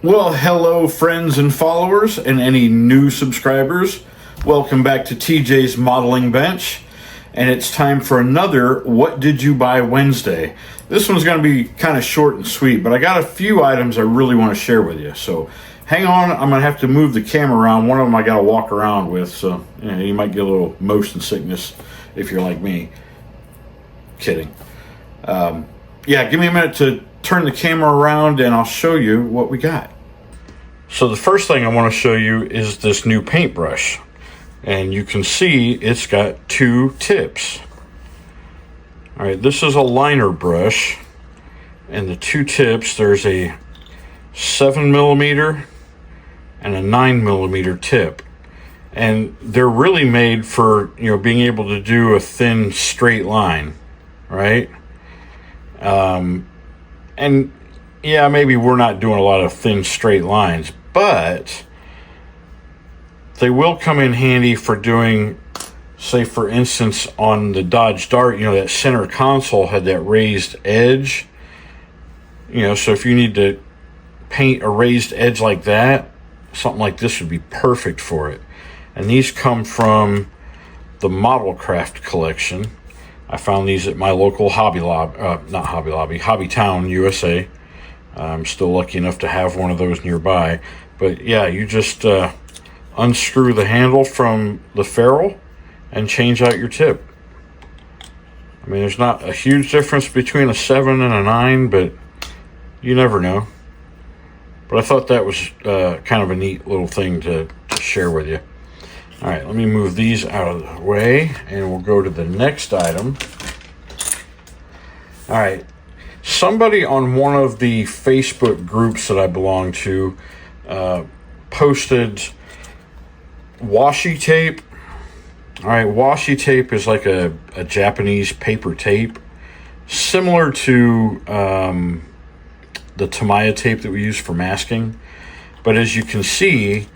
Well, hello, friends and followers, and any new subscribers. Welcome back to TJ's Modeling Bench, and it's time for another What Did You Buy Wednesday. This one's going to be kind of short and sweet, but I got a few items I really want to share with you. So hang on, I'm going to have to move the camera around. One of them I got to walk around with, so you might get a little motion sickness if you're like me. Kidding. Give me a minute to turn the camera around and I'll show you what we got. So the first thing I want to show you is this new paintbrush, and you can see it's got two tips. All right, this is a liner brush, and the two tips, there's a 7mm and a 9mm tip, and they're really made for being able to do a thin straight line, right? And yeah, maybe we're not doing a lot of thin straight lines, but they will come in handy for doing, say for instance, on the Dodge Dart, that center console had that raised edge. So if you need to paint a raised edge like that, something like this would be perfect for it. And these come from the Modelcraft collection. I found these at my local Hobby Town, USA. I'm still lucky enough to have one of those nearby. But yeah, you just unscrew the handle from the ferrule and change out your tip. I mean, there's not a huge difference between a 7 and a 9, but you never know. But I thought that was kind of a neat little thing to share with you. All right, let me move these out of the way, and we'll go to the next item. All right, somebody on one of the Facebook groups that I belong to posted washi tape. All right, washi tape is like a Japanese paper tape, similar to the Tamiya tape that we use for masking. But as you can see,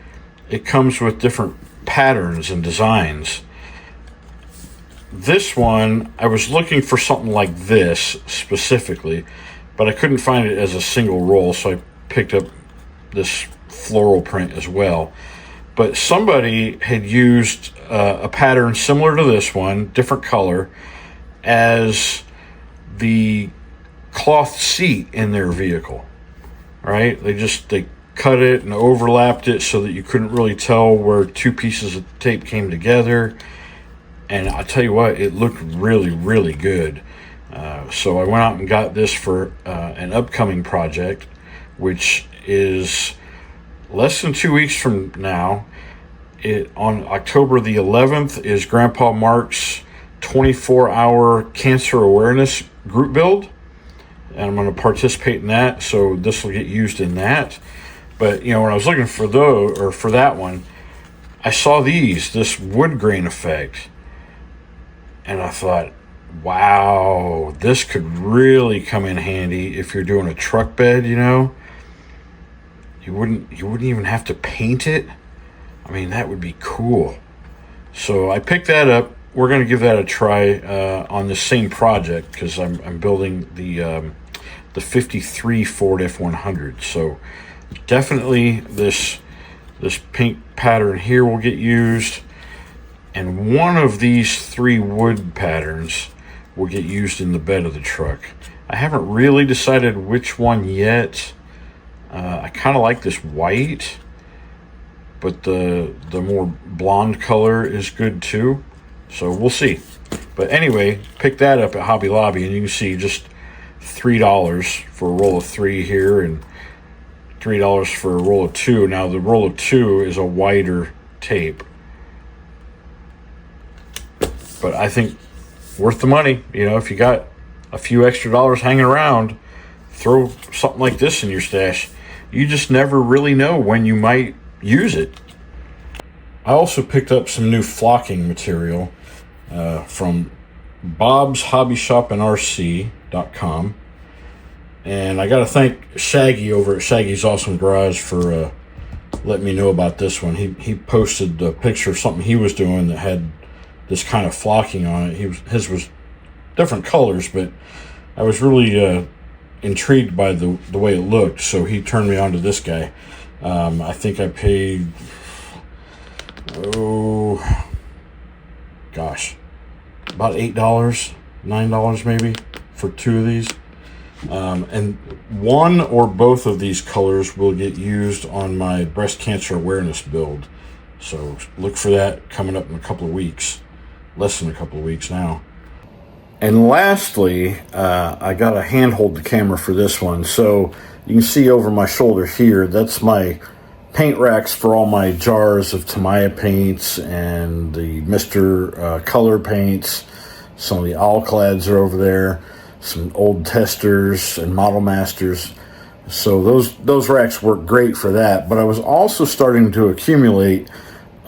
it comes with different patterns and designs. This one, I was looking for something like this specifically, but I couldn't find it as a single roll, so I picked up this floral print as well. But somebody had used a pattern similar to this one, different color, as the cloth seat in their vehicle. All right, they cut it and overlapped it so that you couldn't really tell where two pieces of tape came together. And I'll tell you what, it looked really, really good. So I went out and got this for an upcoming project, which is less than 2 weeks from now. On October the 11th is Grandpa Mark's 24-hour cancer awareness group build. And I'm going to participate in that, so this will get used in that. But when I was looking for that one, I saw this wood grain effect, and I thought, wow, this could really come in handy if you're doing a truck bed. You wouldn't even have to paint it. I mean, that would be cool. So I picked that up. We're going to give that a try on the same project, because I'm building the 53 Ford F100. So definitely this paint pattern here will get used, and one of these three wood patterns will get used in the bed of the truck. I haven't really decided which one yet. I kind of like this white, but the more blonde color is good too, so we'll see. But anyway, pick that up at Hobby Lobby, and you can see just $3 for a roll of 3 here, and $3 for a roll of 2. Now the roll of 2 is a wider tape, but I think worth the money. If you got a few extra dollars hanging around, throw something like this in your stash. You just never really know when you might use it. I also picked up some new flocking material from Bob's Hobby Shop and RC.com. And I got to thank Shaggy over at Shaggy's Awesome Garage for letting me know about this one. He posted a picture of something he was doing that had this kind of flocking on it. His was different colors, but I was really intrigued by the way it looked, so he turned me on to this guy. I think I paid, oh gosh, about $8, $9 maybe for 2 of these. And one or both of these colors will get used on my breast cancer awareness build. So look for that coming up in a couple of weeks, less than a couple of weeks now. And lastly, I got to hand hold the camera for this one. So you can see over my shoulder here, that's my paint racks for all my jars of Tamiya paints and the Mr. Color paints. Some of the Alclads are over there, some old testers and Model Masters. So those racks work great for that. But I was also starting to accumulate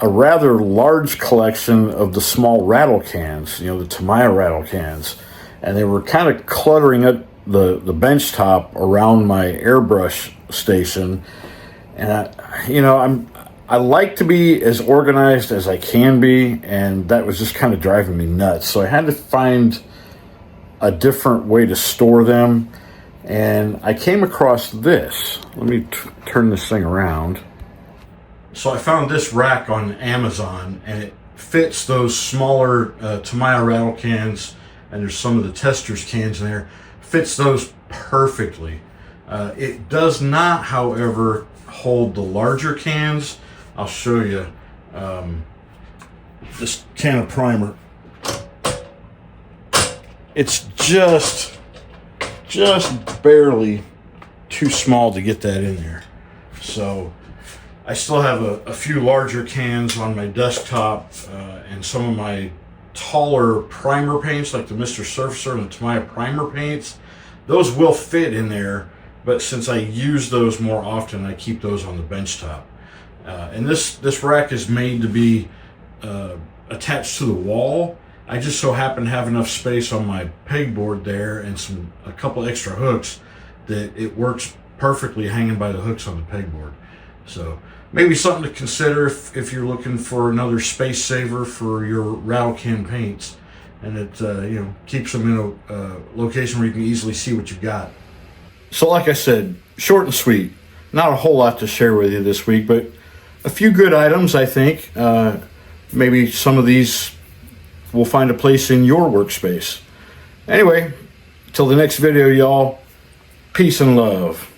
a rather large collection of the small rattle cans, you know, the Tamiya rattle cans. And they were kind of cluttering up the bench top around my airbrush station. And I like to be as organized as I can be, and that was just kind of driving me nuts. So I had to find a different way to store them, and I came across this. Let me turn this thing around. So I found this rack on Amazon, and it fits those smaller Tamiya rattle cans, and there's some of the testers cans in there. Fits those perfectly. It does not, however, hold the larger cans. I'll show you this can of primer. It's just barely too small to get that in there. So I still have a few larger cans on my desktop, and some of my taller primer paints like the Mr. Surfacer and the Tamiya primer paints. Those will fit in there, but since I use those more often, I keep those on the bench top. And this rack is made to be attached to the wall. I just so happen to have enough space on my pegboard there and a couple extra hooks that it works perfectly hanging by the hooks on the pegboard. So maybe something to consider if you're looking for another space saver for your rattle can paints, and it keeps them in a location where you can easily see what you've got. So like I said, short and sweet. Not a whole lot to share with you this week, but a few good items, I think. Maybe some of these will find a place in your workspace. Anyway, till the next video, y'all, peace and love.